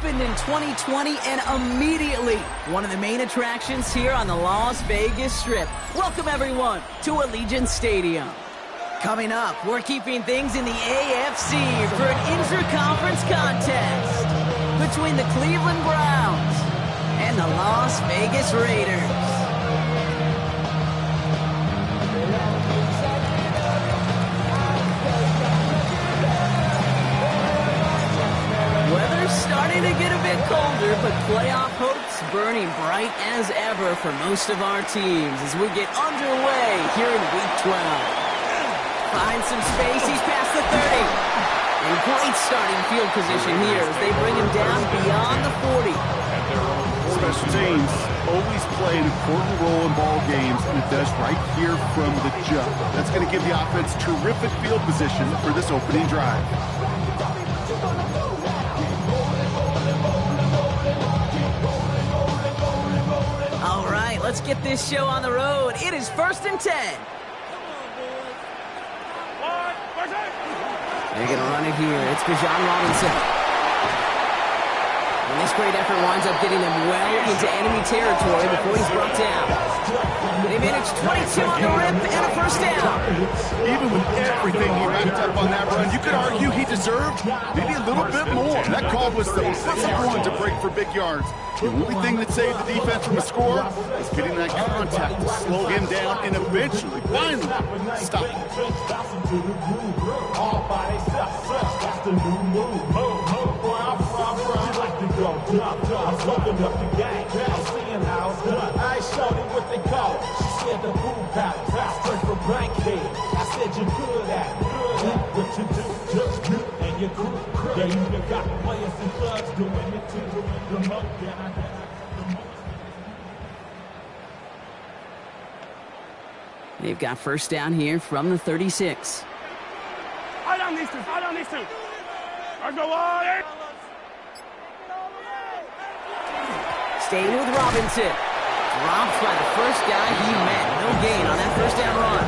opened in 2020 and immediately one of the main attractions here on the Las Vegas Strip. Welcome, everyone, to Allegiant Stadium. Coming up, we're keeping things in the AFC for an intra-conference contest between the Cleveland Browns and the Las Vegas Raiders. Weather's starting to get a bit colder, but playoff hopes burning bright as ever for most of our teams as we get underway here in Week 12. Finds some space, he's past the 30. And great starting field position here as they bring him down beyond the 40. Special teams always play an important role in ball games, and it does right here from the jump. That's going to give the offense terrific field position for this opening drive. All right, let's get this show on the road. It is 1st and 10. They're going to run it here. It's Bijan Robinson. And this great effort winds up getting them well into enemy territory before he's brought down. They managed 22 on the rip and a first down. Even with everything he racked up on that run, you could argue he deserved maybe a little bit more. That call was the perfect one to break for big yards. The only thing that saved the defense from a score is getting that contact to slow him down and eventually, finally, stop him. I'm fucking up the game. I'm seeing how it's done. I ain't showed it what they call it. She said the boom palace. Straight from Bankhead. I said you're good at what you do. Just you and your crew. Yeah, you even got players and thugs doing it too. The monk, They've got first down here from the 36. I don't need to. I go wide. Staying with Robinson. Dropped by the first guy he met. No gain on that first down run.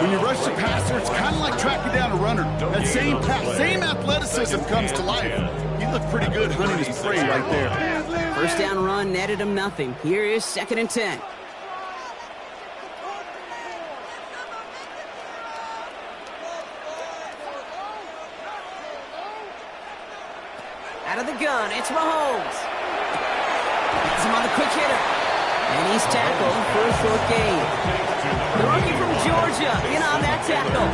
When you rush the passer, it's kind of like tracking down a runner. That same pass, same athleticism comes to life. He looked pretty good hunting his prey right there. First down run netted him nothing. Here is 2nd and 10. Out of the gun, it's Mahomes. He's him on the quick hitter. And he's tackled for a short gain. The rookie from Georgia in on that tackle.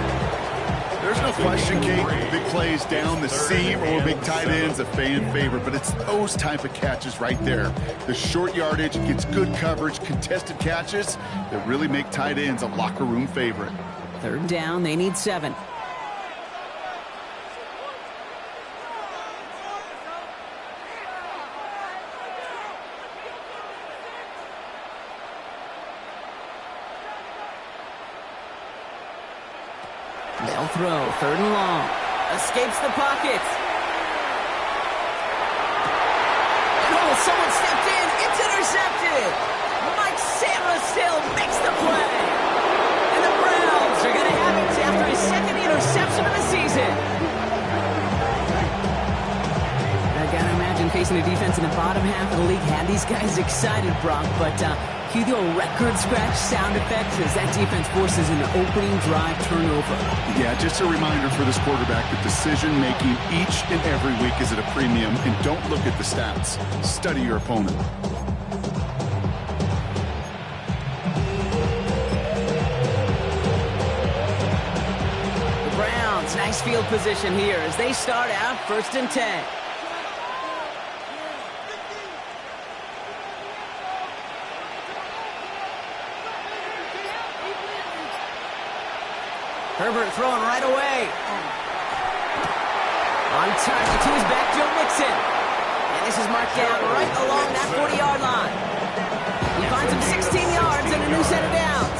There's no question, Kate, big plays down the seam or big tight ends a fan favorite, but it's those type of catches right there. The short yardage gets good coverage, contested catches that really make tight ends a locker room favorite. 3rd down, they need 7. They'll throw, 3rd and long. Escapes the pocket. Oh, someone stepped in. It's intercepted. Mike Samuel makes the play. And the Browns are going to have it after his 2nd interception of the season. I got to imagine facing a defense in the bottom half of the league had these guys excited, Brock, but cue the old record scratch sound effects as that defense forces an opening drive turnover. Yeah, just a reminder for this quarterback that decision-making each and every week is at a premium, and don't look at the stats. Study your opponent. The Browns, nice field position here as they start out 1st and 10. Herbert throwing right away. On target to his back, Joe Mixon. And this is marked down right along that 40-yard line. He finds him 16 yards and a new set of downs.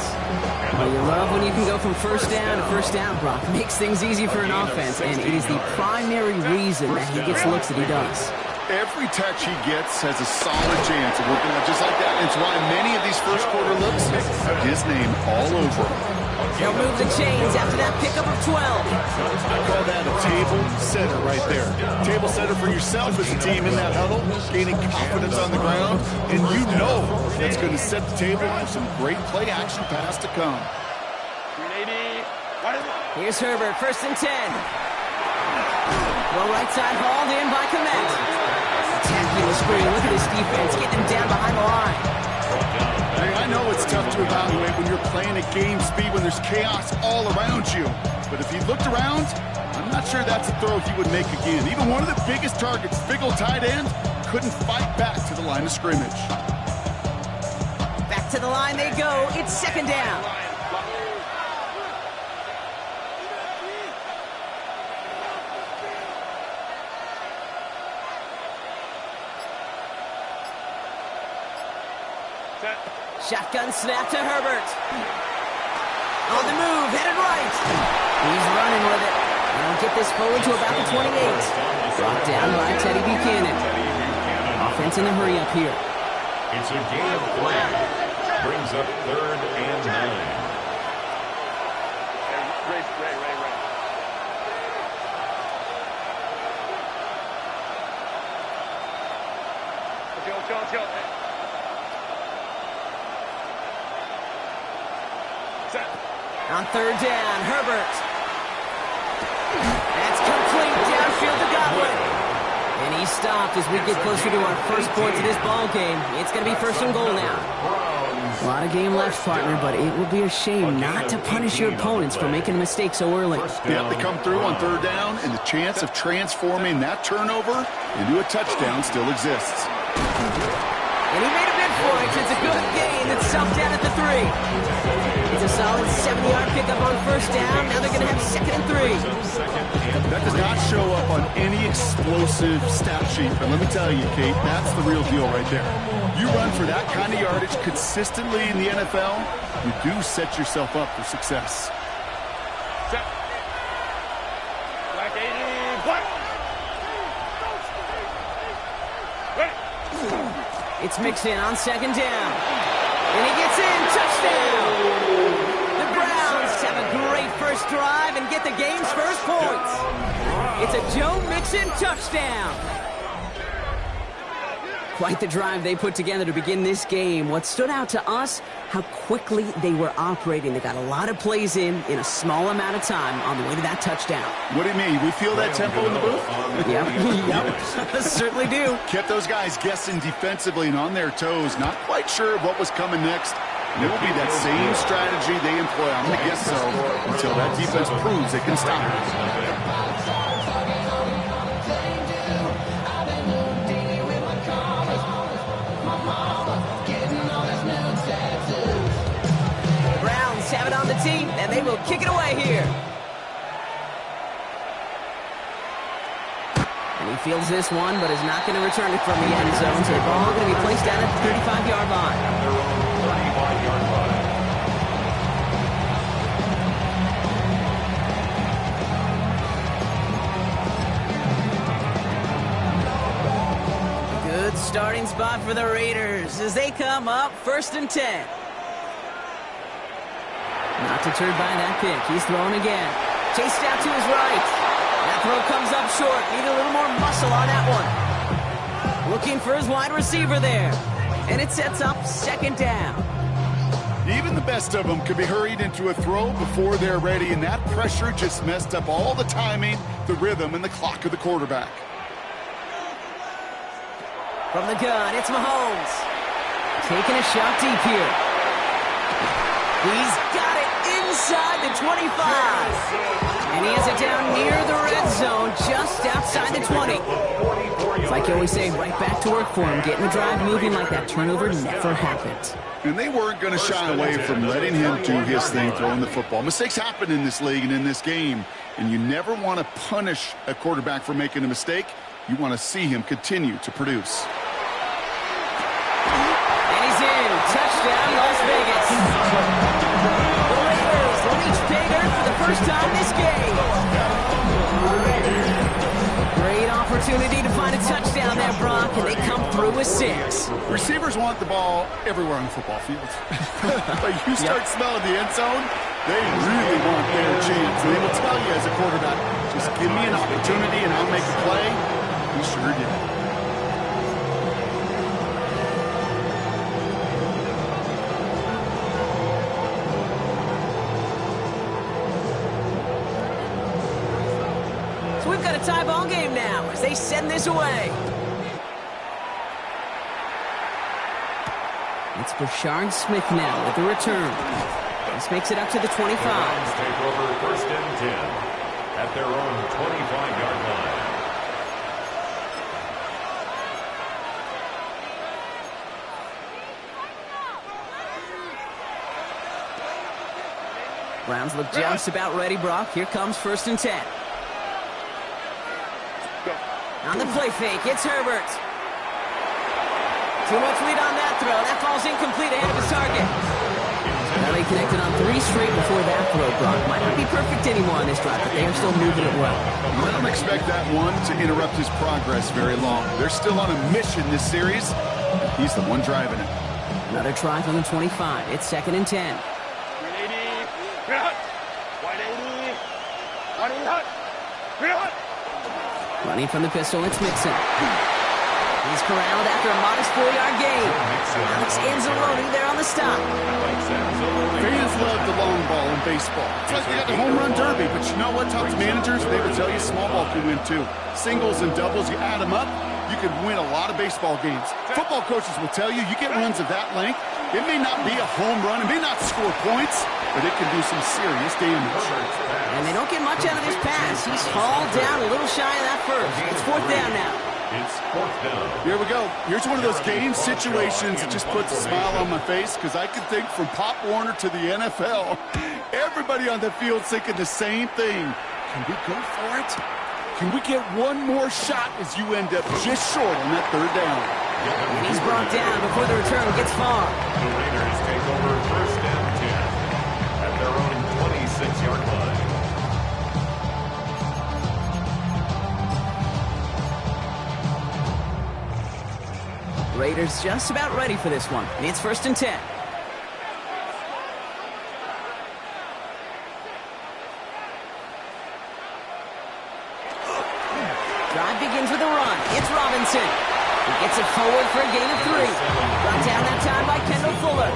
Well, you love when you can go from first down to first down, Brock. Makes things easy for an offense, and it is the primary reason that he gets looks that he does. Every touch he gets has a solid chance of working out just like that. It's why many of these first quarter looks have his name all over them. They'll move the chains after that pickup of 12. I call that a table setter right there. Table setter for yourself as a team in that huddle, gaining confidence on the ground, and you know that's going to set the table for some great play action pass to come. Here's Herbert, 1st and 10. Well, right side hauled in by Komet. Attacking the screen. Look at his defense, getting him down behind the line. Hey, I know it's tough to evaluate when you're playing at game speed when there's chaos all around you. But if he looked around, I'm not sure that's a throw he would make again. Even one of the biggest targets, big old tight end, couldn't fight back to the line of scrimmage. Back to the line they go. It's 2nd down. Shotgun snap to Herbert. On the move, headed right. He's running with it. They'll get this forward to about the 28. Brought down by Teddy Buchanan. Offense in a hurry up here. It's a gain of 3. Brings up 3rd and 9. Let's go. On 3rd down, Herbert. That's complete downfield to Godwin. And he's stopped as we get closer to our first points of this ball game. It's going to be 1st and goal now. A lot of game left, partner, but it would be a shame not to punish your opponents for making a mistake so early. Yeah, they come through on 3rd down, and the chance of transforming that turnover into a touchdown still exists. And he made a bid for it. It's a good gain. It's stuffed down at the 3. It's a solid 70-yard pickup on 1st down. Now they're going to have 2nd and 3. That does not show up on any explosive stat sheet, but let me tell you, Kate, that's the real deal right there. You run for that kind of yardage consistently in the NFL, you do set yourself up for success. Black 80, black. It's Mixon on 2nd down. And he gets in. Touchdown! The Browns have a great first drive and get the game's first points. It's a Joe Mixon touchdown. Quite the drive they put together to begin this game. What stood out to us, how quickly they were operating. They got a lot of plays in a small amount of time on the way to that touchdown. What do you mean? We feel that tempo in the booth? Yep. Certainly do. Kept those guys guessing defensively and on their toes, not quite sure what was coming next. And it will be that same strategy they employ, I'm going to guess so, until that defense proves they can stop it. Have it on the team, and they will kick it away here. And he fields this one, but is not going to return it from the end zone, so the ball going to be placed down at the 35-yard line. Good starting spot for the Raiders as they come up 1st and 10. Not deterred by that pick. He's throwing again. Chased out to his right. That throw comes up short. Need a little more muscle on that one. Looking for his wide receiver there. And it sets up 2nd down. Even the best of them could be hurried into a throw before they're ready, and that pressure just messed up all the timing, the rhythm, and the clock of the quarterback. From the gun, it's Mahomes. Taking a shot deep here. He's got it inside the 25. And he has it down near the red zone, just outside the 20. It's like you always say, right back to work for him, getting the drive moving like that turnover never happened. And they weren't going to shy away from letting him do his thing, throwing the football. Mistakes happen in this league and in this game, and you never want to punish a quarterback for making a mistake. You want to see him continue to produce. And he's in. Touchdown, Las Vegas. The Raiders reach pay dirt for the first time this game. Great opportunity to find a touchdown there, Brock, and they come through with 6. Receivers want the ball everywhere on the football field. But you start smelling the end zone, They really want their chance. And they will tell you as a quarterback, just give me an opportunity and I'll make a play. He sure did. So we've got a tie ball game now as they send this away. It's Bashard Smith now with the return. This makes it up to the 25. Browns take over 1st and 10 at their own 25-yard line. Browns look just about ready, Brock. Here comes 1st and 10. On the play fake, it's Herbert. Too much lead on that throw. That fall's incomplete ahead of his target. Now they connected on 3 straight before that throw, Brock. Might not be perfect anymore on this drive, but they are still moving it well. I don't expect that one to interrupt his progress very long. They're still on a mission this series. He's the one driving it. Another try from the 25. It's 2nd and 10. 180. Running from the pistol, it's Mixon. He's corralled after a modest 4-yard gain. Alex Anzalone there on the stop. Fans love the long ball in baseball. It's like they got the home run derby, but you know what? Top managers, they would tell you small ball can win too. Singles and doubles, you add them up, you can win a lot of baseball games. Football coaches will tell you, you get runs of that length, it may not be a home run, it may not score points, but it can do some serious damage. And they don't get much out of this pass. He's hauled down a little shy of that first. It's 4th down now. It's 4th down. Here we go. Here's one of those game situations that just puts a smile on my face because I can think from Pop Warner to the NFL. Everybody on the field thinking the same thing. Can we go for it? Can we get one more shot as you end up just short on that 3rd down? And he's brought down before the return gets far. The Raiders take over 1st and 10 at their own 26-yard line. Raiders just about ready for this one. And it's 1st and 10. Drive begins with a run. It's Robinson. He gets it forward for a gain of 3. Brought down that time by Kendall Fuller.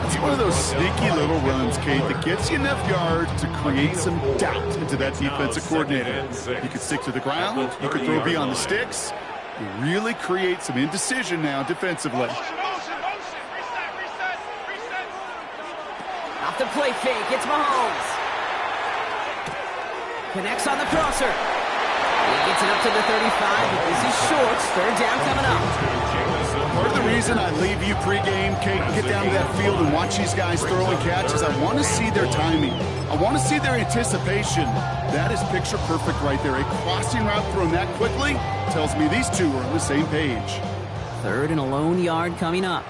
It's one of those sneaky little runs, Kate, that gets you enough yards to create some doubt into that defensive coordinator. You could stick to the ground. You could throw beyond the sticks. You really create some indecision now defensively. Off the play fake, it's Mahomes. Connects on the crosser. He gets it up to the 35, but this is short. 3rd down coming up. Part of the reason I leave you pregame, Kate, get down to that field and watch these guys throw and catch is I want to see their timing. I want to see their anticipation. That is picture perfect right there. A crossing route thrown that quickly tells me these two are on the same page. 3rd and a lone yard coming up.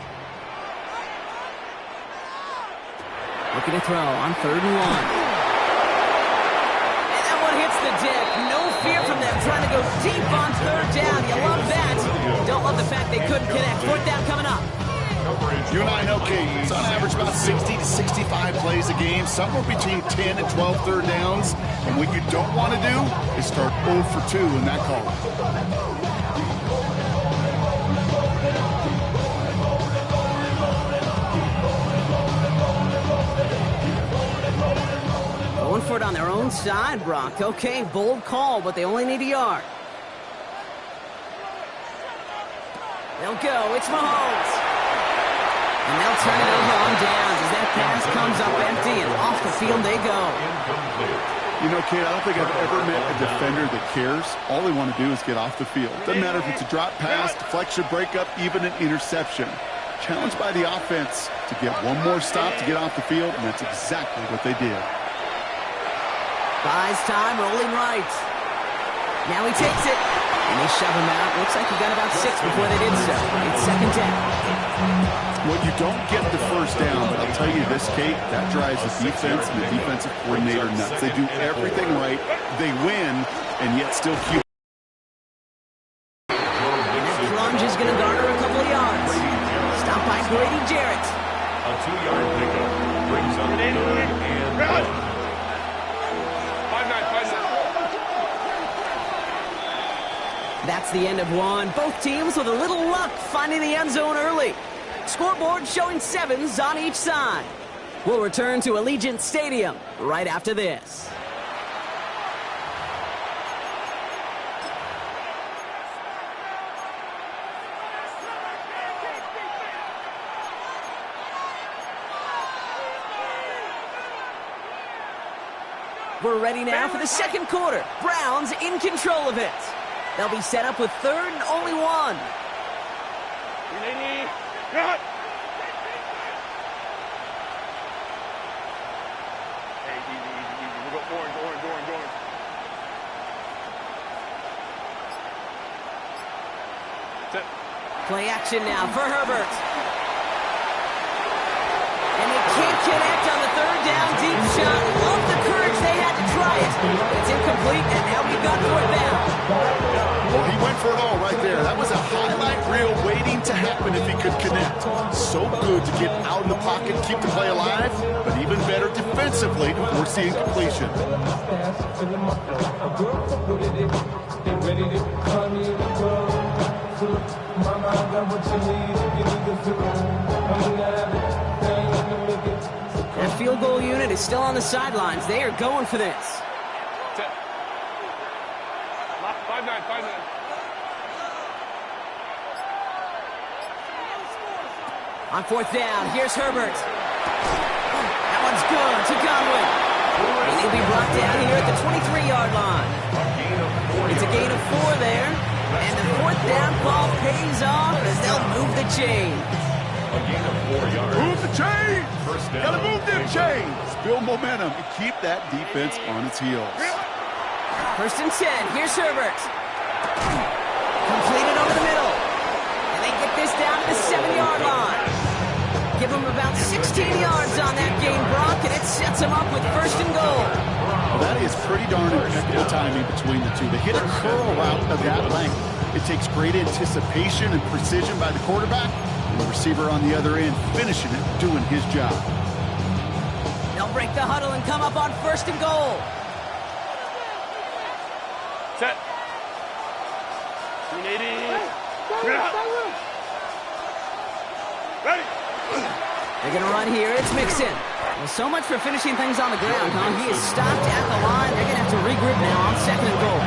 Looking to throw on 3rd and 1. And that one hits the deck. No fear from them trying to go deep on 3rd down. You love that. Don't love the fact they couldn't connect. 4th down coming up. You and I know, Kate, it's on average about 60 to 65 plays a game, somewhere between 10 and 12 3rd downs. And what you don't want to do is start 0 for 2 in that call. Going for it on their own side, Brock. Okay, bold call, but they only need a yard. They'll go. It's Mahomes. And they'll turn it over on downs as that pass comes up empty, and off the field they go. You know, Kate, I don't think I've ever met a defender that cares. All they want to do is get off the field. Doesn't matter if it's a drop pass, deflection, breakup, even an interception. Challenged by the offense to get one more stop to get off the field, and that's exactly what they did. Buys time, rolling right. Now he takes it, and they shove him out. Looks like he got about 6 before they did so. It's 2nd down. Well, you don't get the 1st down, but I'll tell you this, Kate, that drives the defense and the defensive coordinator nuts. They do everything right. They win, and yet still keep. And that plunge is going to garner a couple of yards. Stopped by Grady Jarrett. A 2-yard pickup brings up 3rd That's the end of one. Both teams with a little luck finding the end zone early. Scoreboard showing 7s on each side. We'll return to Allegiant Stadium right after this. We're ready now for the second quarter. Browns in control of it. They'll be set up with 3rd and only 1. Play action now for Herbert. And they can't connect on the 3rd down deep shot. Love the courage they had to try it. It's incomplete, and now we've got 4th down. Well, he went for it all right there. That was a highlight reel waiting to happen if he could connect. So good to get out of the pocket, keep the play alive, but even better defensively to force the incompletion. That field goal unit is still on the sidelines. They are going for this. 5-9. On 4th down, here's Herbert. That one's good to Godwin. And he'll be brought down here at the 23-yard line. It's a gain of 4 there. And the 4th down call pays off as they'll move the chain. A gain of 4 yards. Move the chain! First down. Gotta move them chains! Build momentum and keep that defense on its heels. 1st and 10, here's Herbert. Completed over the middle. And they get this down to the 7-yard line. Give them about 16 yards on that game, Brock, and it sets them up with 1st and goal. Well, that is pretty darn impeccable timing between the two. They hit a curl route of that length. It takes great anticipation and precision by the quarterback, and the receiver on the other end finishing it, doing his job. They'll break the huddle and come up on 1st and goal. Set. 380. Ready. They're going to run here. It's Mixon. Well, so much for finishing things on the ground, huh? He is stopped at the line. They're going to have to regroup now on 2nd and goal.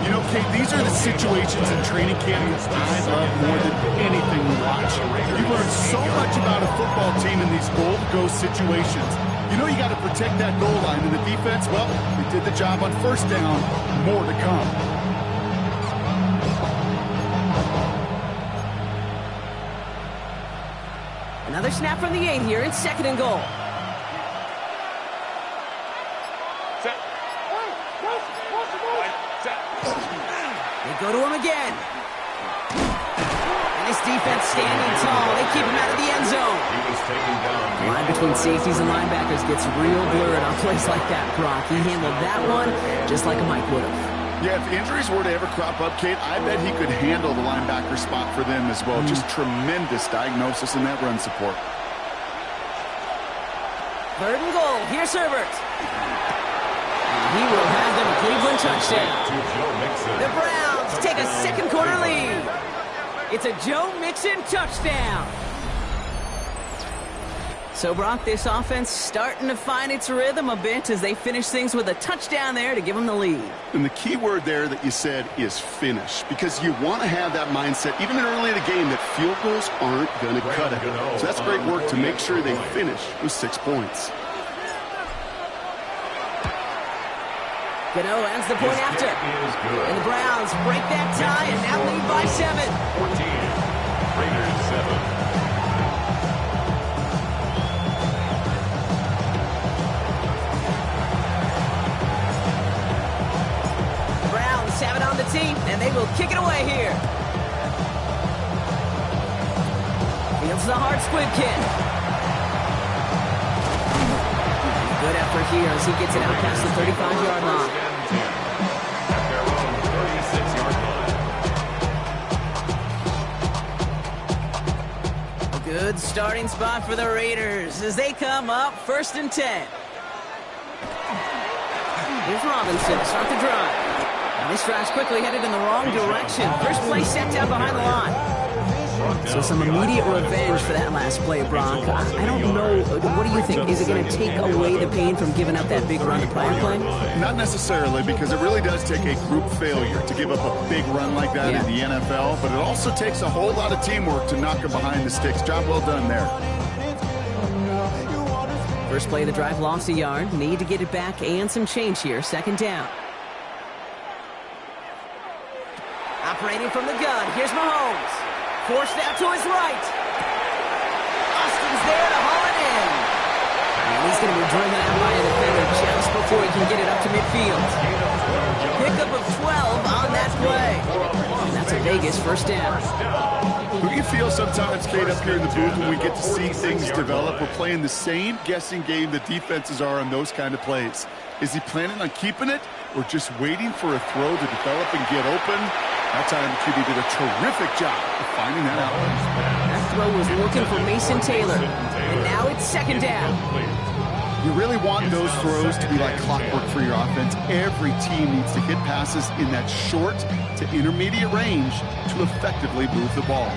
You know, Kate, these are the situations in training camp I love more than anything we watch. You learn so much about a football team in these goal-to-go situations. You know you got to protect that goal line, and the defense, well, they did the job on 1st down. More to come. Another snap from the 8 here. It's 2nd and goal. Set. Set. They go to him again. And this defense standing tall. They keep him out of the end zone. He was taken down. The line between safeties and linebackers gets real blurred on plays like that, Brock. He handled that one just like a Mike would have. Yeah, if injuries were to ever crop up, Kate, I bet he could handle the linebacker spot for them as well. Just tremendous diagnosis in that run support. 3rd and goal. Here's Herbert. He will have them a Cleveland touchdown. The Browns take a second quarter lead. It's a Joe Mixon touchdown. So, Brock, this offense starting to find its rhythm a bit as they finish things with a touchdown there to give them the lead. And the key word there that you said is finish, because you want to have that mindset, even early in the game, that field goals aren't going to cut it. So that's great work to make sure they finish with 6 points. Gano ends the point after. And the Browns break that tie and now lead by 7. 14. Raiders 7. Have it on the team, and they will kick it away here. Fields the hard squib kick. Good effort here as he gets it out past the 35-yard line. At their own 36-yard line. A good starting spot for the Raiders as they come up 1st and 10. Here's Robinson to start the drive. This drive's quickly headed in the wrong direction. First play set down behind the line. So some immediate revenge for that last play, Brock. I don't know. What do you think? Is it going to take away the pain from giving up that big run to power play? Not necessarily, because it really does take a group failure to give up a big run like that in the NFL, but it also takes a whole lot of teamwork to knock it behind the sticks. Job well done there. First play of the drive lost a yard. Need to get it back and some change here. Second down. Operating from the gun. Here's Mahomes. Forced out to his right. Austin's there to haul it in. And he's going to be driven out by a defender just before he can get it up to midfield. Pickup of 12 on that play. And that's a Vegas first down. We can feel sometimes, Kate, up here in the booth when we get to see things develop. We're playing the same guessing game that defenses are on those kind of plays. Is he planning on keeping it or just waiting for a throw to develop and get open? That time, the QB did a terrific job of finding that out. That throw was looking for Mason Taylor. And now it's second down. You really want those throws to be like clockwork for your offense. Every team needs to hit passes in that short to intermediate range to effectively move the ball.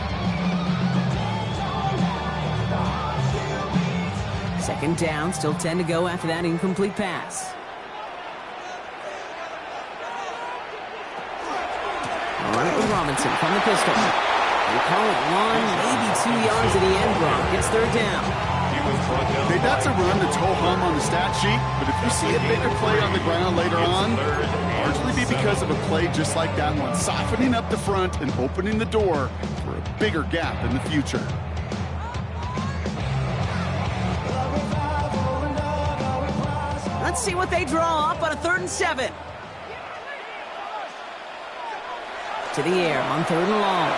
Second down, still 10 to go after that incomplete pass. Run it with Robinson from the pistol. They call it 1, maybe 2 yards at the end, Brock. It's third down. Hey, that's a run that's ho-hum on the stat sheet, but if you see a bigger play on the ground later on, largely be because of a play just like that one, softening up the front and opening the door for a bigger gap in the future. Let's see what they draw up on a 3rd and 7. To the air on 3rd and long.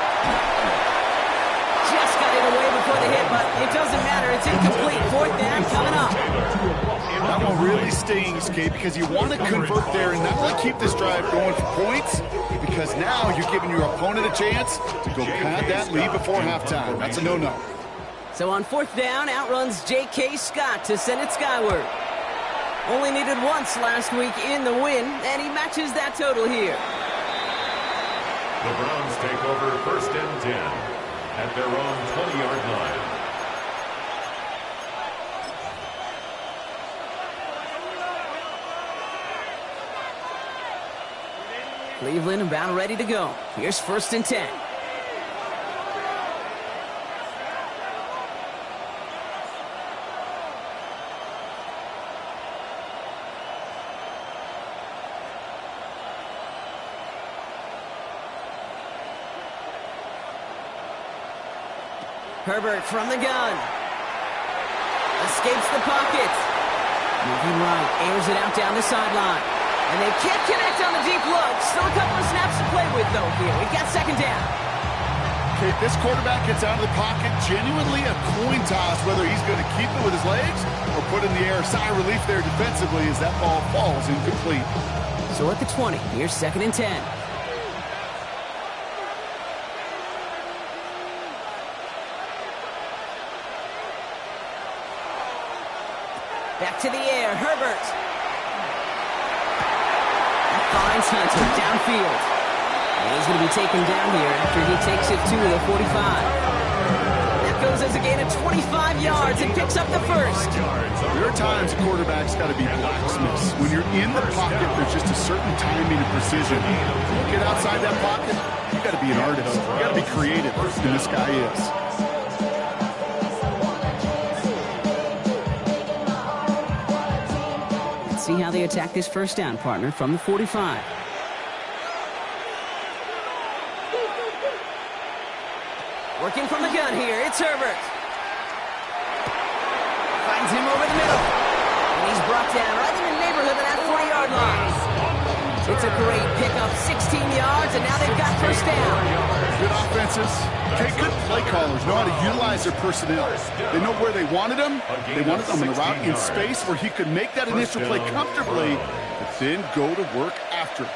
Just got it away before the hit, but it doesn't matter. It's incomplete. 4th down coming up. That one really stings, Kate, because you want to convert there and not only keep this drive going for points, because now you're giving your opponent a chance to go pad that lead before halftime. That's a no-no. So on 4th down, outruns J.K. Scott to send it skyward. Only needed once last week in the win, and he matches that total here. The Browns take over 1st and 10 at their own 20-yard line. Cleveland about ready to go. Here's 1st and 10. Herbert from the gun. Escapes the pocket. Moving right, airs it out down the sideline. And they can't connect on the deep look. Still a couple of snaps to play with, though, here. We've got second down. Okay, this quarterback gets out of the pocket. Genuinely a coin toss whether he's going to keep it with his legs or put in the air. Sigh of relief there defensively as that ball falls incomplete. So at the 20, here's 2nd and 10. Back to the air, Herbert. That finds Hunter downfield. And he's going to be taken down here after he takes it to the 45. That goes as a gain of 25 yards and picks up the first. There are times a quarterback's got to be blacksmiths. When you're in the pocket, there's just a certain timing and precision. You get outside that pocket, you got to be an artist. You got to be creative, and this guy is. See how they attack this first down, partner, from the 45. Working from the gun here, it's Herbert. Finds him over the middle. And he's brought down right in the neighborhood of that 40-yard line. It's a great pickup, 16 yards, and now they've got first down. Good offenses. Okay, good play callers know how to utilize their personnel. They know where they wanted them. They wanted them in a route in space where he could make that initial play comfortably, but then go to work after it.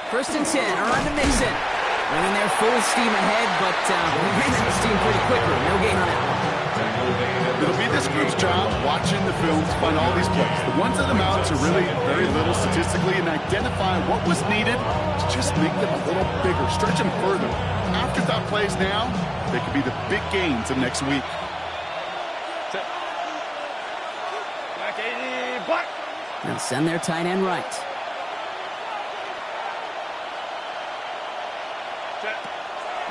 First and 10, around to Mixon. Running their full steam ahead, but we ran out of steam pretty quickly. No gain on that one. It'll be this group's job watching the film to find all these plays. The ones that amount to really very little statistically and identify what was needed to just make them a little bigger, stretch them further. Afterthought plays now, they could be the big gains of next week. Back 80, black. They'll send their tight end right.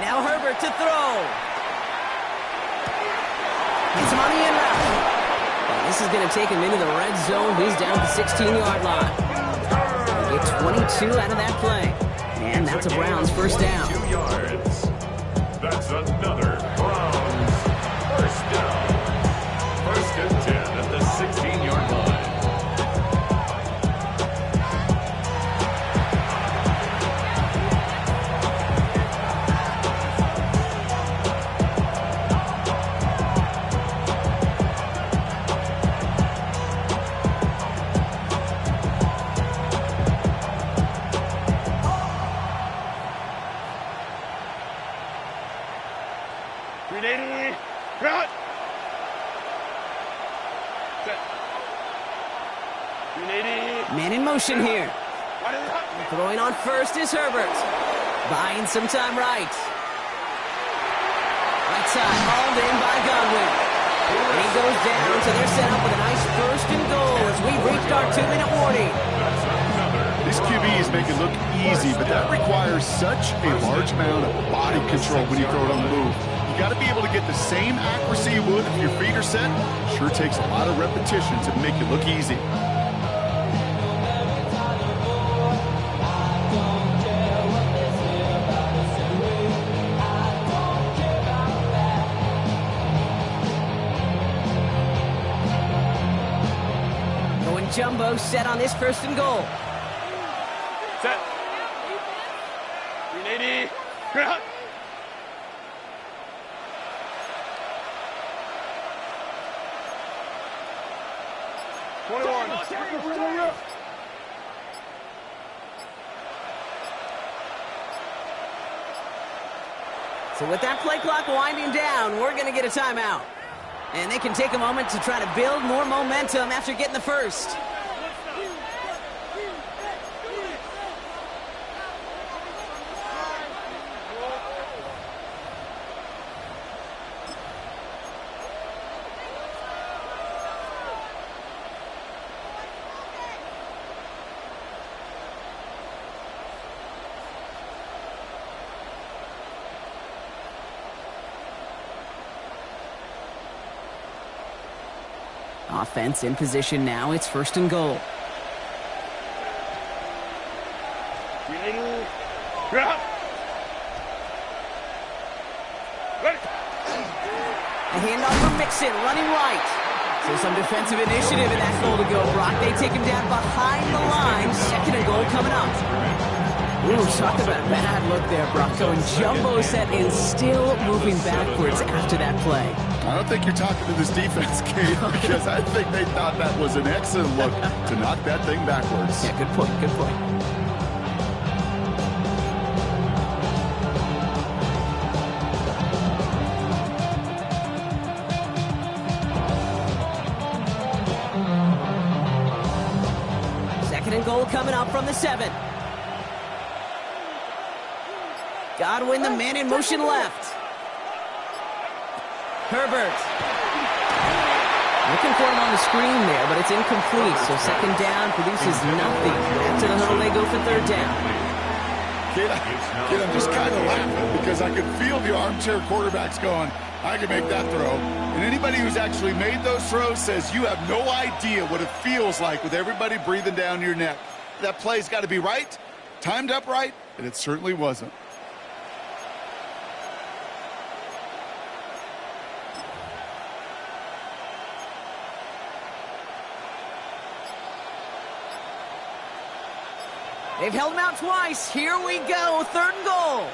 Now Herbert to throw. Gets him on the end route. And this is going to take him into the red zone. He's down at the 16-yard line. Get 22 out of that play. And that's a Browns first down. 2 yards. That's another Browns first down. First and 10 at the 16-yard line. Man in motion here. Throwing on first is Herbert. Buying some time right. Right side, hauled in by Godwin. And he goes down, so they're set up with a nice first and goal as we've reached our 2-minute warning. These QBs make it look easy, but that requires such a large amount of body control when you throw it on the move. You got to be able to get the same accuracy you would if your feet are set. Sure takes a lot of repetitions to make it look easy. Jumbo set on this first and goal. Set. 380. Ground. So with that play clock winding down, we're going to get a timeout. And they can take a moment to try to build more momentum after getting the first. Offense in position now. It's first and goal. A handoff for Mixon, running right. So some defensive initiative in that goal to go. Brock, they take him down behind the line. Second and goal coming up. Ooh, talk about a bad look there, Brock. Going jumbo set and still moving backwards after that play. I don't think you're talking to this defense, Kate, because I think they thought that was an excellent look to knock that thing backwards. Yeah, good point, good point. Second and goal coming up from the 7. Godwin, the man in motion left. Herbert. Looking for him on the screen there, but it's incomplete. So second down produces nothing. Back to the huddle they go for third down. Kid, I'm just kind of laughing because I could feel the armchair quarterbacks going, I can make that throw. And anybody who's actually made those throws says you have no idea what it feels like with everybody breathing down your neck. That play's got to be right, timed up right, and it certainly wasn't. They've held him out twice. Here we go. Third and goal.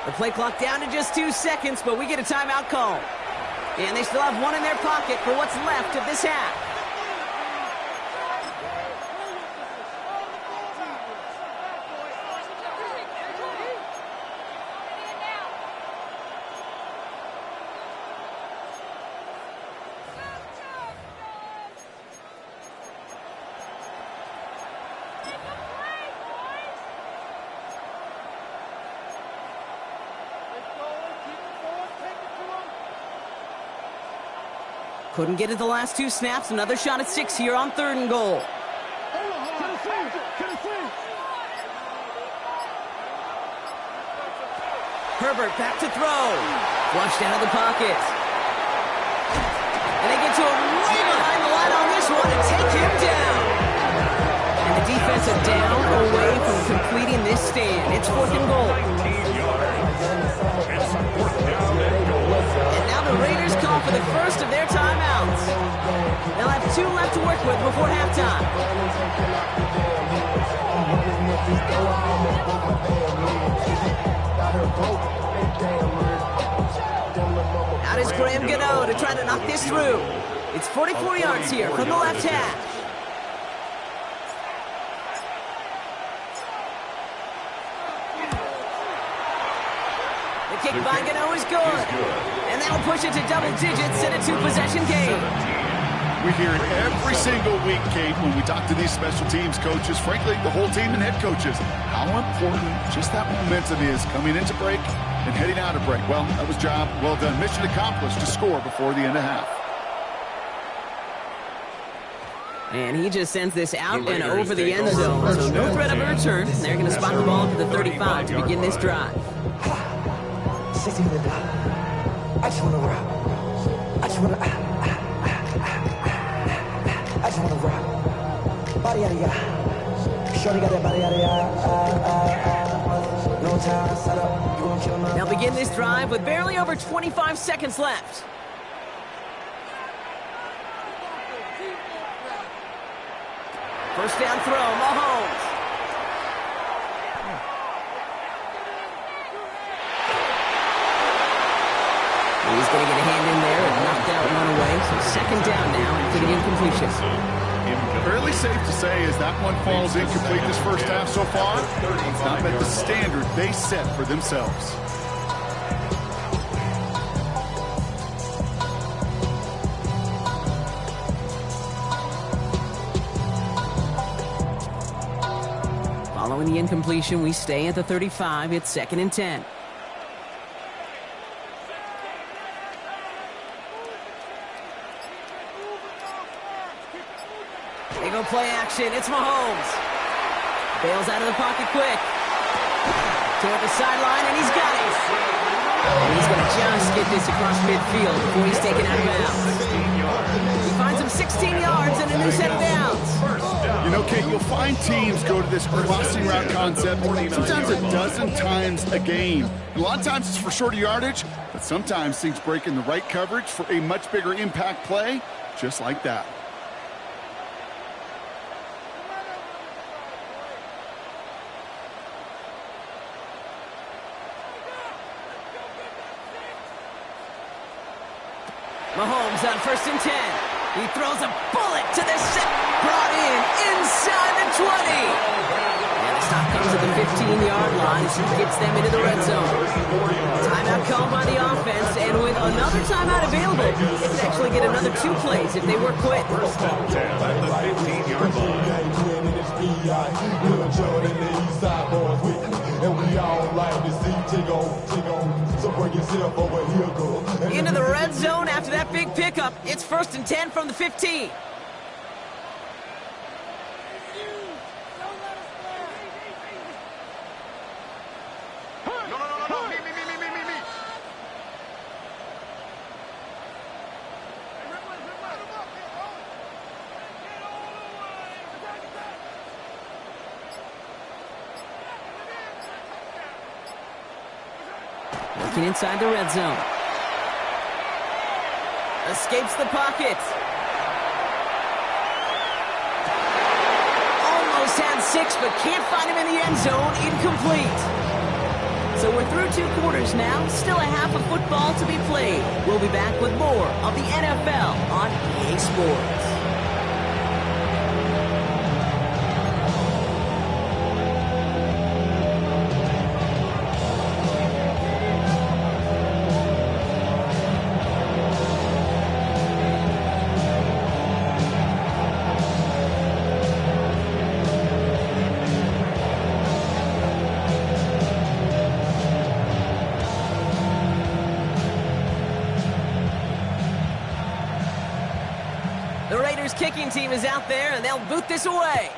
The play clock down to just 2 seconds, but we get a timeout call. And they still have one in their pocket for what's left of this half. Couldn't get it the last 2 snaps. Another shot at 6 here on 3rd and goal. Herbert back to throw. Flushed out of the pocket. And they get to him way behind the line on this one and take him down. And the defensive down away from completing this stand. It's 4th and goal. 19 yards. It's 4th down and goal. And now the Raiders call for the first of their timeouts. They'll have 2 left to work with before halftime. Out is Graham Gano to try to knock this through. It's 44 yards here from the left hash. The kick by Gano is good. And that'll push it to double digits in a 2-possession game. We hear it every single week, Kate, when we talk to these special teams coaches, frankly, the whole team and head coaches, how important just that momentum is coming into break and heading out of break. Well, that was job well done. Mission accomplished to score before the end of half. And he just sends this out and over the end zone, so no threat of a return. They're going to spot the ball up at the 35 to begin this drive. I just want to rock. I just want to I just want to rock. Body yada yada. Shorty got that body yada yada. No time, set up. You gonna kill my. They'll begin this drive with barely over 25 seconds left. First down throw, Mahomes. He's going to get a hand in there and knock that one away. So 2nd down now after the incompletion. Fairly safe to say as that one falls incomplete this first half so far, it's not met the standard they set for themselves. Following the incompletion, we stay at the 35. It's 2nd and 10. They go play action. It's Mahomes. Bails out of the pocket quick. Toward the sideline, and he's got it. And he's going to just get this across midfield before he's taken out of bounds. He finds him 16 yards and a new set of downs. You know, Kate, you'll find teams go to this crossing route concept sometimes a dozen times a game. And a lot of times it's for shorter yardage, but sometimes things break in the right coverage for a much bigger impact play, just like that. Mahomes on 1st and 10. He throws a bullet to the set. Brought in inside the 20. And the stop comes at the 15-yard line as he gets them into the red zone. Timeout called by the offense, and with another timeout available, they can actually get another 2 plays if they work quick. First and 10 at the 15-yard line. Into the red zone after that big pickup. It's 1st and 10 from the 15. Looking inside the red zone. Escapes the pocket. Almost had 6, but can't find him in the end zone. Incomplete. So we're through 2 quarters now. Still a half of football to be played. We'll be back with more of the NFL on EA Sports. kicking team is out there, and they'll boot this away.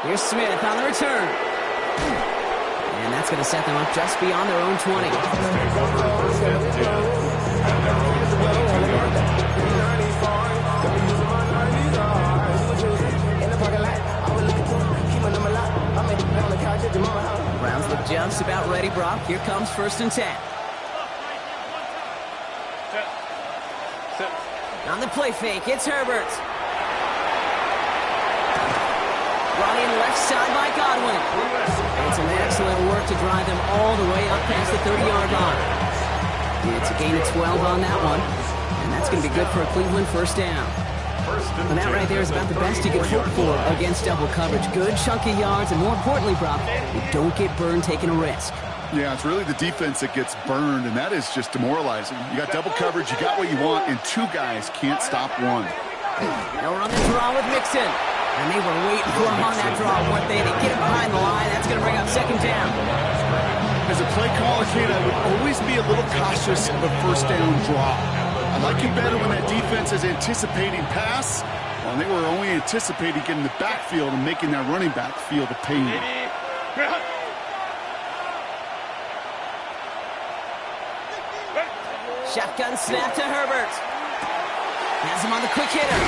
Here's Smith on the return. And that's going to set them up just beyond their own 20. First and 10 at their own 22-yard line. Browns look just about ready, Brock. Here comes 1st and 10. On the play fake, it's Herbert. Brought in left side by Godwin. And some excellent work to drive them all the way up past the 30-yard line. It's a gain of 12 on that one. And that's going to be good for a Cleveland 1st down. And that right there is about the best you can hope for against double coverage. Good chunky yards, and more importantly, Brock, you don't get burned taking a risk. Yeah, it's really the defense that gets burned, and that is just demoralizing. You got double coverage, you got what you want, and 2 guys can't stop one. They'll run the draw with Mixon. And they were waiting for him on that draw, weren't they? They get him behind the line. That's going to bring up 2nd down. As a play caller, kid, I would always be a little cautious of a 1st down draw. I like it better when that defense is anticipating pass, while they were only anticipating getting the backfield and making that running back feel the pain. Shotgun snap to Herbert. Has him on the quick hitter.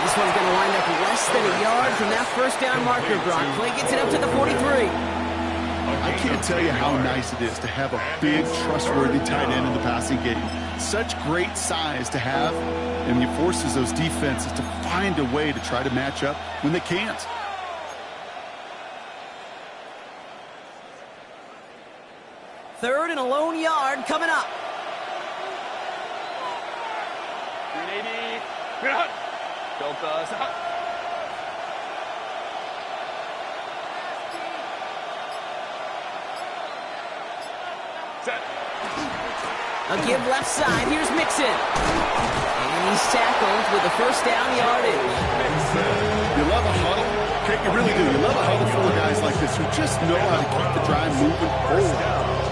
This one's going to wind up less than a yard from that 1st down marker, Brock. Play gets it up to the 43. I can't tell you how nice it is to have a big, trustworthy tight end in the passing game. Such great size to have, and he forces those defenses to find a way to try to match up when they can't. Third and a lone yard coming up. A give left side. Here's Mixon. And he's tackled with the 1st down yardage. You love a huddle. Okay, you really do. You love a huddle full of guys like this who just know how to keep the drive moving forward.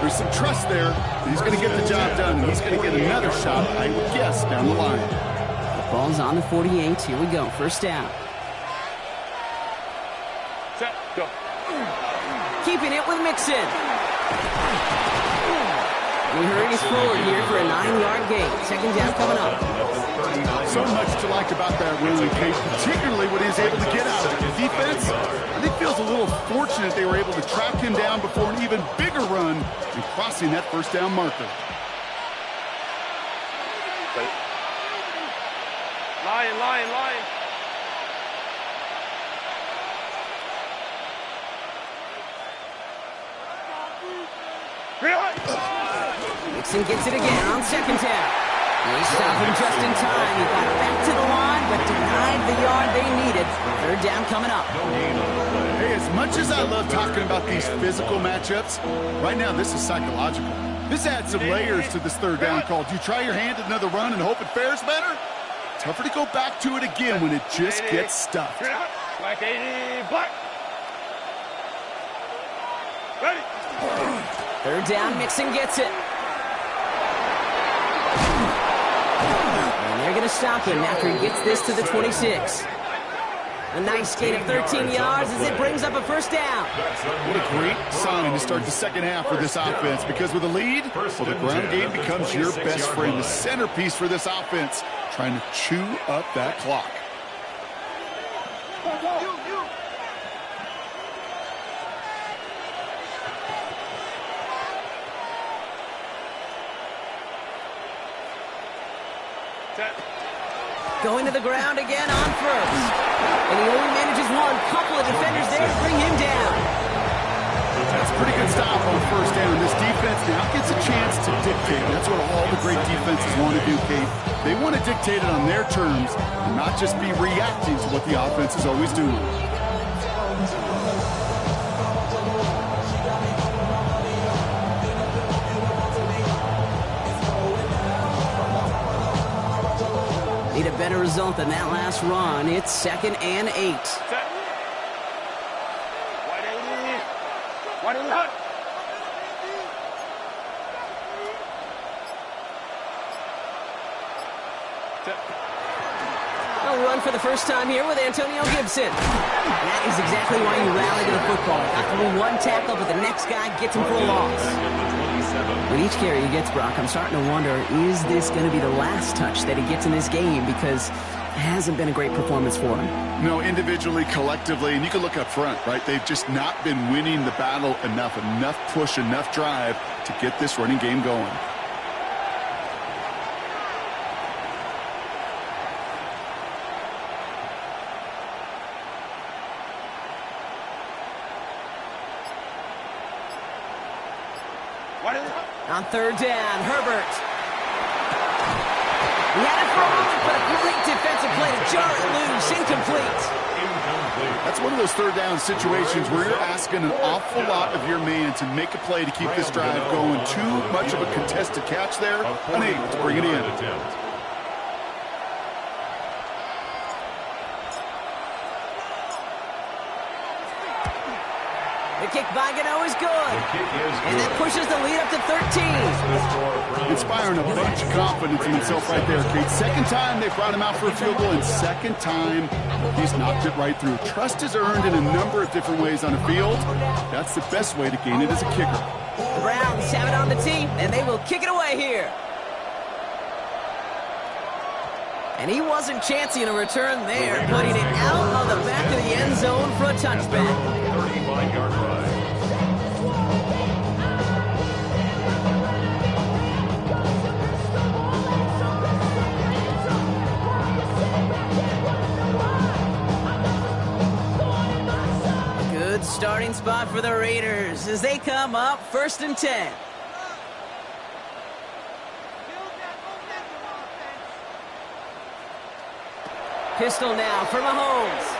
There's some trust there. He's going to get the job done, and he's going to get another shot, I would guess, down the line. The ball's on the 48. Here we go. 1st down. Set, go. Keeping it with Mixon. We hurries forward here for a 9-yard gain. 2nd down coming up. So much to like about that run, Kate, particularly what he was able to get out of it. The defense, I think, feels a little fortunate they were able to track him down before an even bigger run and crossing that 1st down marker. Line. Mixon gets it again on 2nd down. They stop him just in time. He got back to the line, but denied the yard they needed. 3rd down coming up. Hey, as much as I love talking about these physical matchups, right now this is psychological. This adds some layers to this 3rd down call. Do you try your hand at another run and hope it fares better? Tougher to go back to it again when it just gets stuffed. Black 80, black. Ready. 3rd down, Mixon gets it. And they're going to stop him after he gets this to the 26. A nice gain of 13 yards as it brings up a 1st down. What a great sign to start the 2nd half for this offense, because with a lead, well, the ground game becomes your best friend, the centerpiece for this offense, trying to chew up that clock. Going to the ground again on 1st. And he only manages one. Couple of defenders there to bring him down. That's a pretty good stop on 1st down. This defense now gets a chance to dictate. That's what all the great defenses want to do, Kate. They want to dictate it on their terms and not just be reacting to what the offense is always doing. Need a better result than that last run. It's 2nd and 8. Set. Wide 80 hot. down for the first time here with Antonio Gibson. That is exactly why you rally to the football. Got through one tackle, but the next guy gets him for a loss. With each carry he gets, Brock, I'm starting to wonder, is this going to be the last touch that he gets in this game? Because it hasn't been a great performance for him. No, individually, collectively, and you can look up front, right? They've just not been winning the battle enough push, enough drive to get this running game going. On third down, Herbert. He had it for a moment, but a great defensive play to jar it loose. Incomplete. That's one of those third down situations where you're asking an awful lot of your man to make a play to keep this drive going. Too much of a contested catch there, unable to bring it in. The kick by Gano is good. And that pushes the lead up to 13. Inspiring a bunch of confidence in himself right there, Kate. Second time they brought him out for a field goal, and second time he's knocked it right through. Trust is earned in a number of different ways on a field. That's the best way to gain it as a kicker. The Browns have it on the tee, and they will kick it away here. And he wasn't chancing a return there, putting it out on the back of the end zone for a touchback. 35-yard run. Good starting spot for the Raiders as they come up 1st and 10. Pistol now for Mahomes.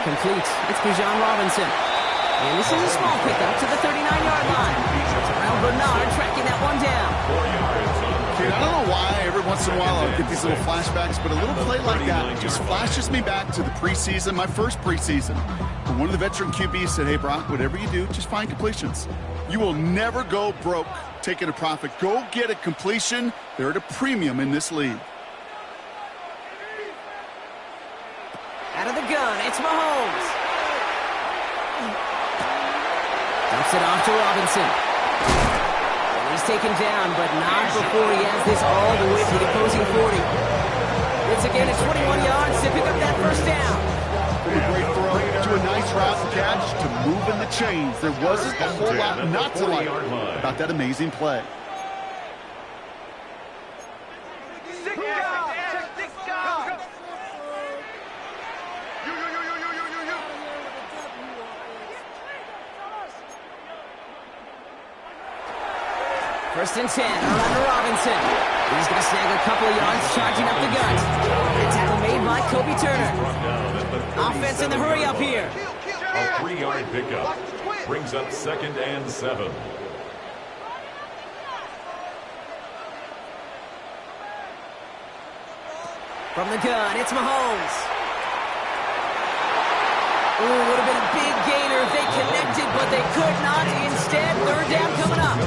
Complete. It's Bijan Robinson. And this is a small pickup to the 39-yard line. Terrell Bernard tracking that one down. Kate, I don't know why every once in a while I'll get these little flashbacks, but a little play like that just flashes me back to the preseason, my first preseason. And one of the veteran QBs said, hey, Brock, whatever you do, just find completions. You will never go broke taking a profit. Go get a completion. They're at a premium in this league. Out of the gun, it's Mahomes. Dumps it off to Robinson. And he's taken down, but not before he has this all the way to the opposing 40. It's again at 21 yards to pick up that first down. From a great throw to a nice route and catch to moving the chains. There wasn't a whole lot not to like about that amazing play. First and 10, around to Robinson. He's going to snag a couple of yards, charging up the gut. A tackle made by Kobe Turner. Offense in the hurry up here. A 3-yard pickup brings up 2nd and 7. From the gun, it's Mahomes. Ooh, would have been a big gainer if they connected, but they could not. Instead, third down coming up.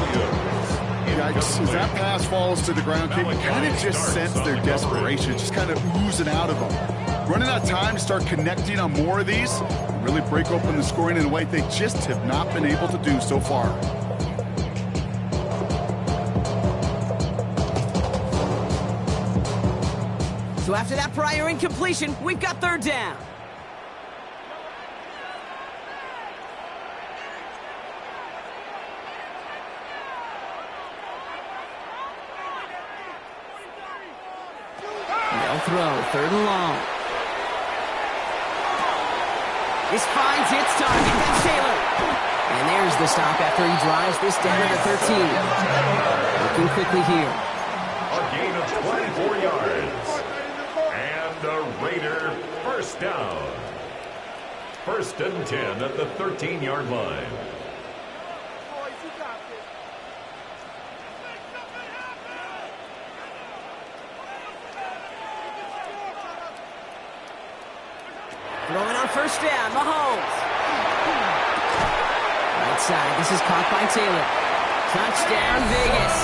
Yikes, as that pass falls to the ground, Kate, you kind of just sense their desperation, just kind of oozing out of them. Running out of time to start connecting on more of these, really break open the scoring in a way they just have not been able to do so far. So after that prior incompletion, we've got third down. Throw, 3rd and long. This finds its target. That's Taylor. And there's the stop after he drives this down to the 13. Looking quickly here. A gain of 24 yards. And a Raider first down. 1st and 10 at the 13-yard line. Throwing on first down, Mahomes. Right side, this is caught by Taylor. Touchdown, Vegas.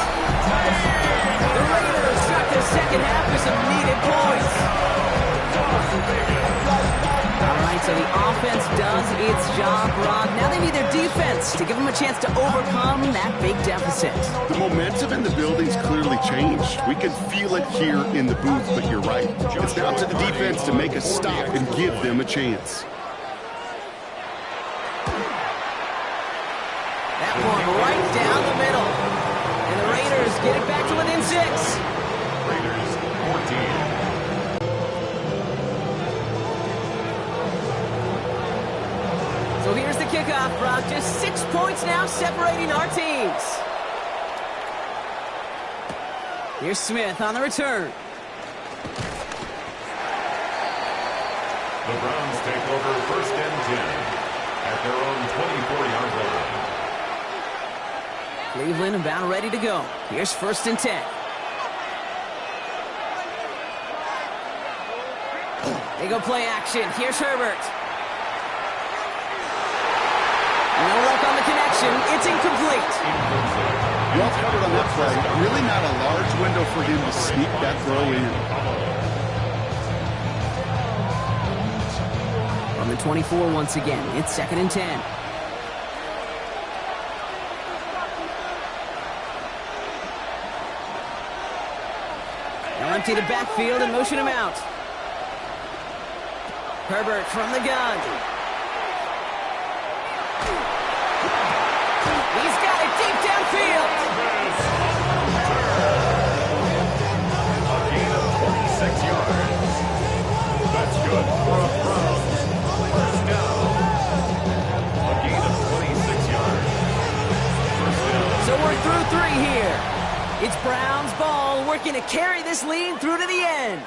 The Raiders start the second half with some needed points. All right, so the offense does its job, Brock. Now they need their defense to give them a chance to overcome that big deficit. The momentum in the building's clearly changed. We can feel it here in the booth, but you're right. It's now to the defense to make a stop and give them a chance. That one right down the middle. And the Raiders get it back to within 6. Raiders 14. So here's the kickoff, Brock. Just 6 points now separating our teams. Here's Smith on the return. The Browns take over 1st and 10 at their own 24-yard line. Cleveland about ready to go. Here's 1st and 10. They go play action. Here's Herbert. No luck on the connection. It's incomplete. Well covered on that play. Really not a large window for him to sneak that throw in. From the 24 once again. It's 2nd and 10. They'll empty the backfield and motion him out. Herbert from the gun. He's got it deep downfield. A gain of 26 yards. That's good for a Browns 1st down. A gain of 26 yards. 1st down. So we're through 3 here. It's Browns ball, working to carry this lead through to the end.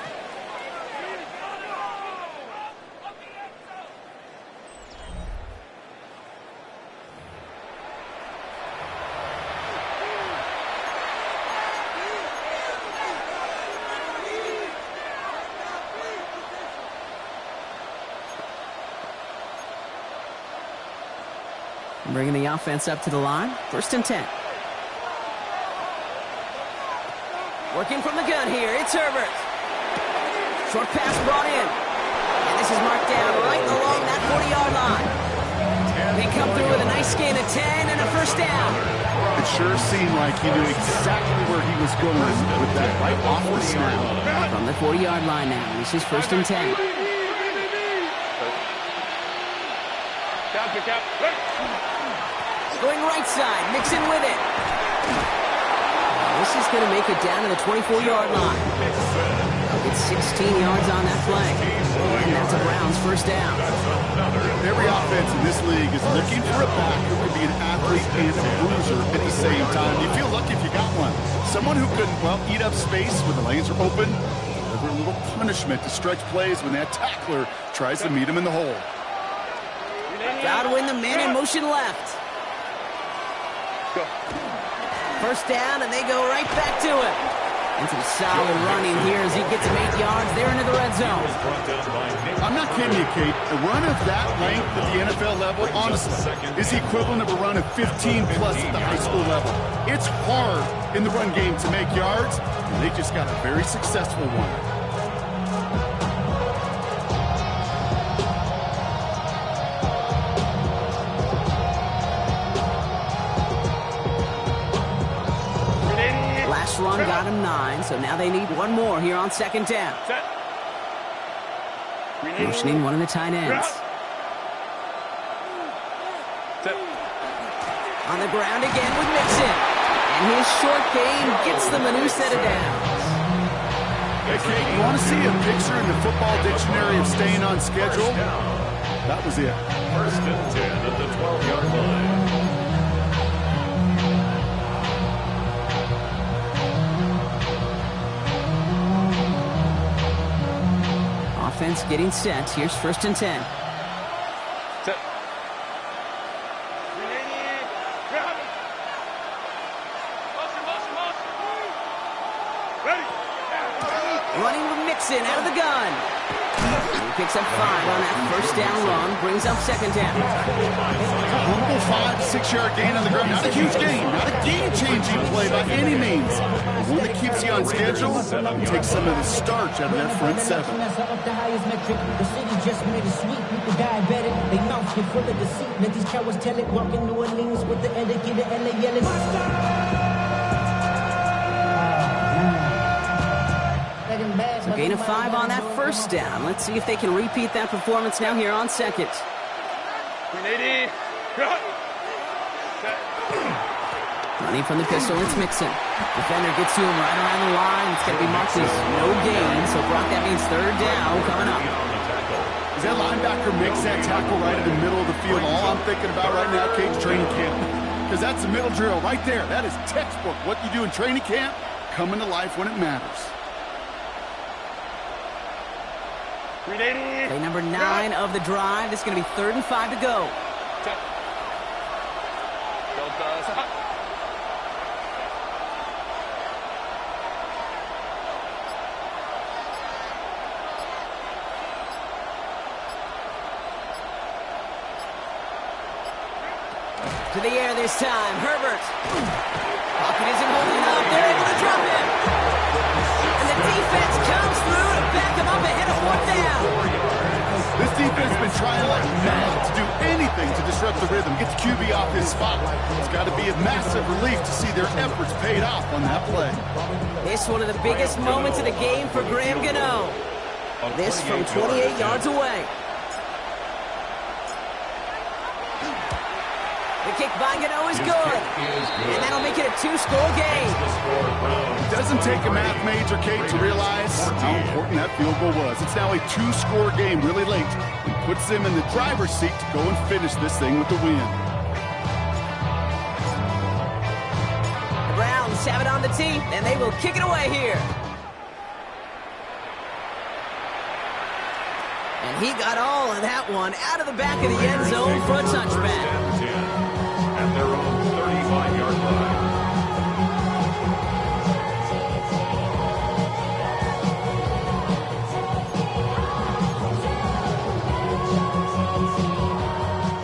Bringing the offense up to the line. 1st and 10. Working from the gun here. It's Herbert. Short pass brought in. And this is marked down right along that 40-yard line. They come through with a nice gain of 10 and a 1st down. It sure seemed like he knew exactly where he was going with that right off the snap. From the 40-yard line now. This is 1st and 10. Going right side. Mixing with it. This is going to make it down to the 24-yard line. It's 16 yards on that play. And that's a Browns 1st down. Every offense in this league is looking for a back who can be an athlete and a bruiser at the same time. You feel lucky if you got one. Someone who can, well, eat up space when the lanes are open. Deliver a little punishment to stretch plays when that tackler tries to meet him in the hole. Godwin, the man in motion left. 1st down, and they go right back to it. And some solid running here as he gets him 8 yards. They're into the red zone. I'm not kidding you, Kate. A run of that length at the NFL level, honestly, is the equivalent of a run of 15-plus at the high school level. It's hard in the run game to make yards, and they just got a very successful one. Run got him 9, so now they need one more here on 2nd down. Motioning one of the tight ends. On the ground again with Mixon. And his short game gets them a new set of downs. Hey, Kate, you want to see a picture in the football dictionary of staying on schedule? That was it. 1st and 10 at the 12-yard line. Offense getting set. Here's 1st and 10. Set. Running with Mixon out of the gun. picks up 5 on that first down run, brings up second down. Humble 5 to 6 yard gain on the ground. Not a huge gain, not a game-changing play by any means. But one that keeps you on schedule and takes some of the starch out of that front 7. The highest metric. The city just made it sweet with the diabetic. They mouths get full of deceit. Let these cowards tell it. Walking New Orleans with the etiquette of LA yelling. So gain of 5 on that first down. Let's see if they can repeat that performance now here on second. 180. Running from the pistol, it's Mixon. Defender gets to him right around the line. It's going to be marked as no gain. So Brock, that means third down coming up. As that linebacker makes that tackle right in the middle of the field, all I'm thinking about right now, Kate's training camp. Because that's the middle drill right there. That is textbook. What you do in training camp, coming to life when it matters. Play number 9 of the drive. This is going to be 3rd and 5 to go. To the air this time. Herbert. Pocket isn't holding up. They're able to drop him. And the defense comes through to back him up ahead of 4th down. This defense has been trying like mad to do anything to disrupt the rhythm, get the QB off his spot. It's got to be a massive relief to see their efforts paid off on that play. This one of the biggest moments of the game for Graham Gano. This from 28 yards away. The kick by Gano is good. And that'll make it a 2-score game. It doesn't take a math major, Kate, to realize how important that field goal was. It's now a 2-score game really late. It puts them in the driver's seat to go and finish this thing with the win. The Browns have it on the tee, and they will kick it away here. And he got all of that one out of the back of the end zone for a touchback. At their own 35-yard line.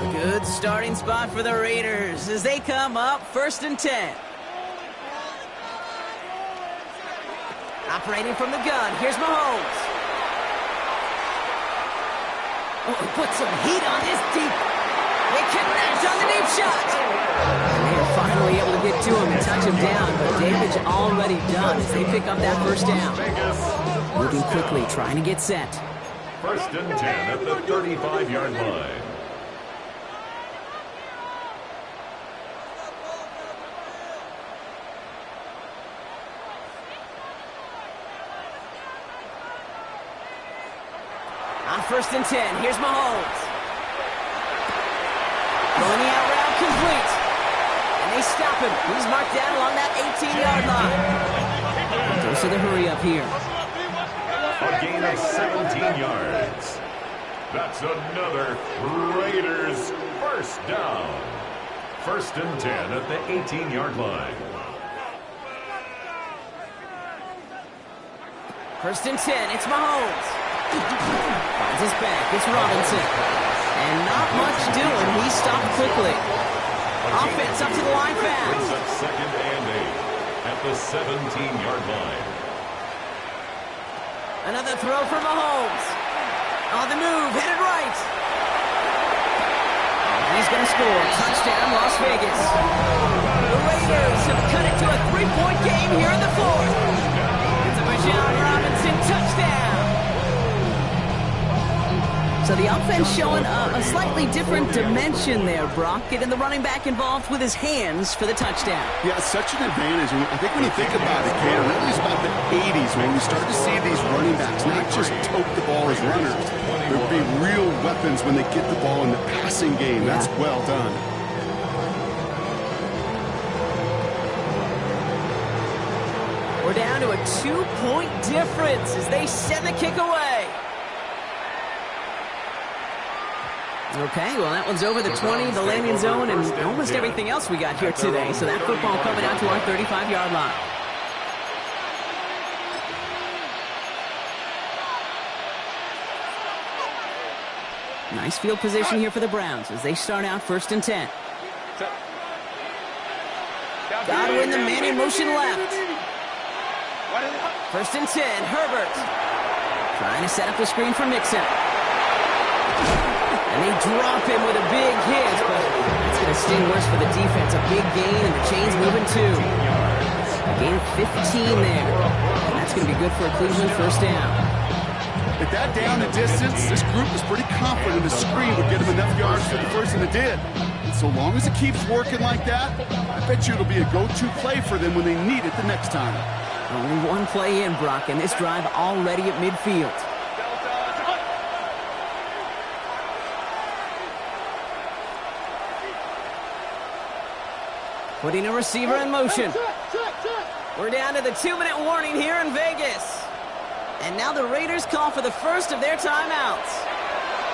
A good starting spot for the Raiders as they come up 1st and 10. Operating from the gun, here's Mahomes. Oh, put some heat on this deep. They connect on the deep shot. And they are finally able to get to him and touch him down, but damage already done as they pick up that first down. Moving quickly, trying to get set. 1st and 10 at the 35-yard line. On 1st and 10, here's Mahomes. Going the out route complete. And they stop him. He's marked down along that 18-yard line. Goes to the hurry up here. A gain of 17 yards. That's another Raiders first down. 1st and 10 at the 18-yard line. 1st and 10, it's Mahomes. Finds his back, it's Robinson. And not much doing. He stopped quickly. Offense up to the line fast. Brings up 2nd and 8 at the 17-yard line. Another throw for Mahomes. On the move, headed right. He's going to score. Touchdown, Las Vegas. The Raiders have cut it to a 3-point game here in the 4th. It's a Bijan Robinson touchdown. So the offense showing a slightly different dimension there, Brock. Getting the running back involved with his hands for the touchdown. Yeah, it's such an advantage. I think when you think about it, Kate, it really is about the 80s when we start to see these running backs not just tote the ball as runners. There'll be real weapons when they get the ball in the passing game. That's well done. We're down to a 2-point difference as they send the kick away. Okay, well, that one's over the 20, the landing zone, and almost everything else we got here today. So that football coming out to our 35-yard line. Nice field position here for the Browns as they start out 1st and 10. Godwin, the man in motion left. 1st and 10, Herbert. Trying to set up the screen for Mixon. And they drop him with a big hit, but that's going to sting worse for the defense. A big gain, and the chain's moving too. A gain of 15 there. And that's going to be good for a Cleveland 1st down. At that down and distance, this group was pretty confident the screen would get them enough yards for the first, and it did. And so long as it keeps working like that, I bet you it'll be a go-to play for them when they need it the next time. Only one play in, Brock, and this drive already at midfield. Putting a receiver in motion. We're down to the 2-minute warning here in Vegas. And now the Raiders call for the first of their timeouts.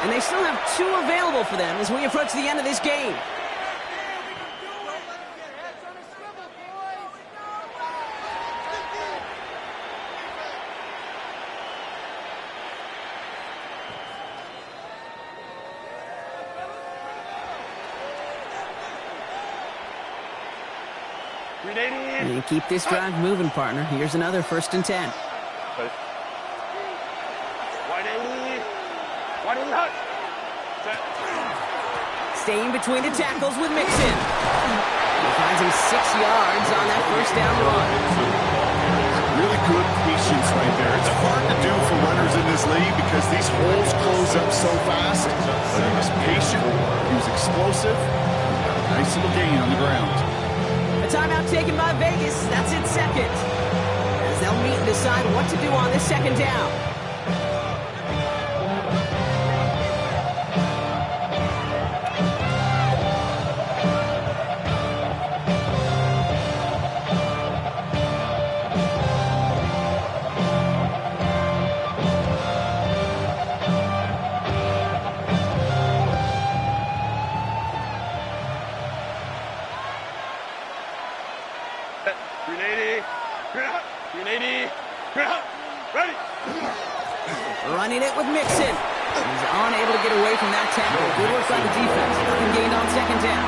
And they still have 2 available for them as we approach the end of this game. And keep this drive moving, partner. Here's another 1st and 10. Staying between the tackles with Mixon. He finds him 6 yards on that 1st down run. Really good patience right there. It's hard to do for runners in this league because these holes close up so fast. But he was patient. He was explosive. Nice little gain on the ground. A timeout taken by Vegas. That's its 2nd. As they'll meet and decide what to do on this 2nd down. Running it with Mixon. He's unable to get away from that tackle. Good work by the defense. Nothing gained on 2nd down.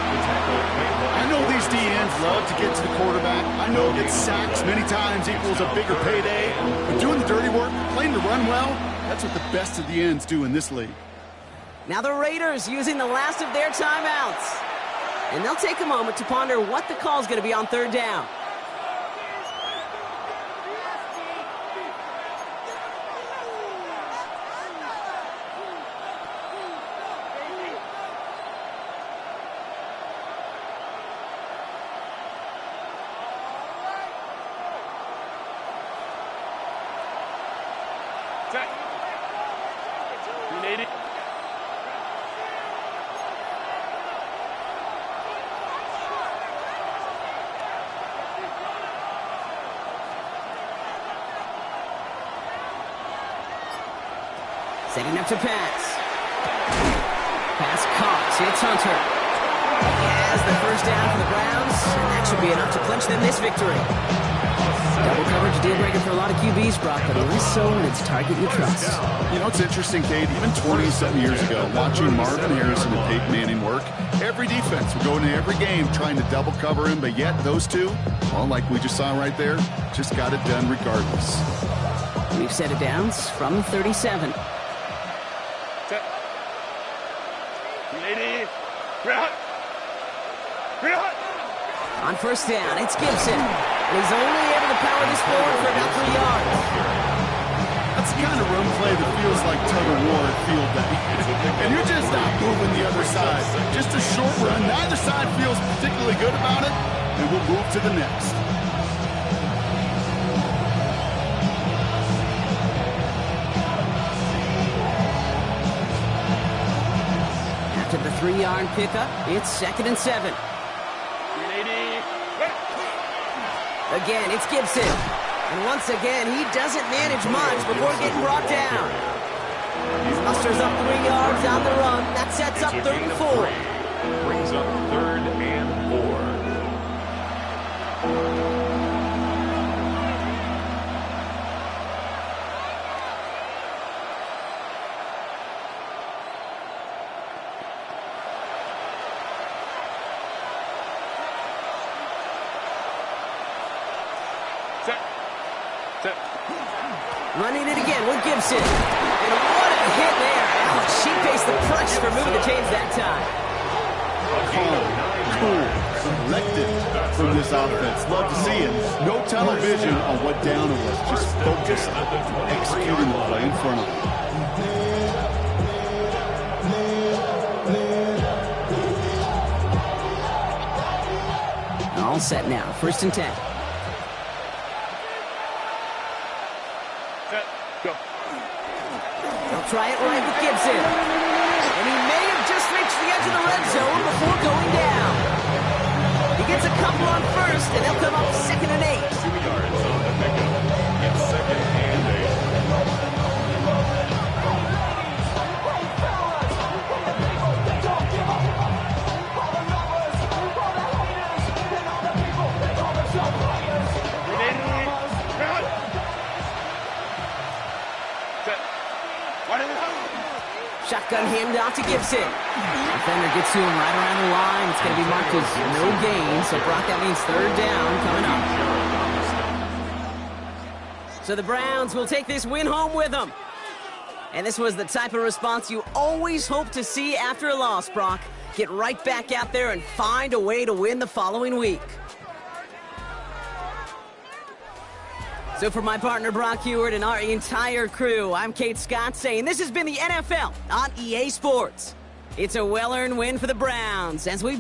I know these DNs love to get to the quarterback. I know that sacks many times equals a bigger payday. But doing the dirty work, playing the run well, that's what the best of the ends do in this league. Now the Raiders using the last of their timeouts. And they'll take a moment to ponder what the call is going to be on 3rd down. Setting up to pass. Pass caught. It's Hunter. He has the 1st down for the Browns, and that should be enough to clinch them this victory. Double coverage deal breaker for a lot of QBs, Brock, but less so when it's target you trust. You know, it's interesting, Kate, even 20-something years ago, watching Marvin Harrison and Peyton Manning work, every defense would go into every game trying to double cover him, but yet those two, well, like we just saw right there, just got it done regardless. We've set it downs from 37. On 1st down, it's Gibson. And he's only able to power this forward for about 3 yards. That's the kind of run play that feels like tug-of-war at field day. And you're just not moving the other side. Just a short run. Neither side feels particularly good about it, and we'll move to the next. After the 3-yard pickup, it's 2nd and 7. Again, it's Gibson. And once again, he doesn't manage much before getting brought down. He musters up 3 yards on the run. That sets up 3rd and 4. Brings up 3rd and 4. Running it again with Gibson. And what a hit there. Ouch, she faced the pressure for moving the chains that time. Calm, cool, collected from this offense. Love to see it. No tunnel vision on what down it was. Just focused, executing the play in front of them. All set now. 1st and 10. Set. Go. They'll try it right with Gibson. And he may have just reached the edge of the red zone before going down. He gets a couple on 1st, and they'll come up 2nd and 8. 2 yards on the pickup. It's 2nd and 8. Shotgun handoff to Gibson. Defender gets to him right around the line. It's going to be marked as no gain. So, Brock, that means 3rd down coming up. So the Browns will take this win home with them. And this was the type of response you always hope to see after a loss, Brock. Get right back out there and find a way to win the following week. So for my partner, Brock Heward, and our entire crew, I'm Kate Scott saying this has been the NFL on EA Sports. It's a well-earned win for the Browns as we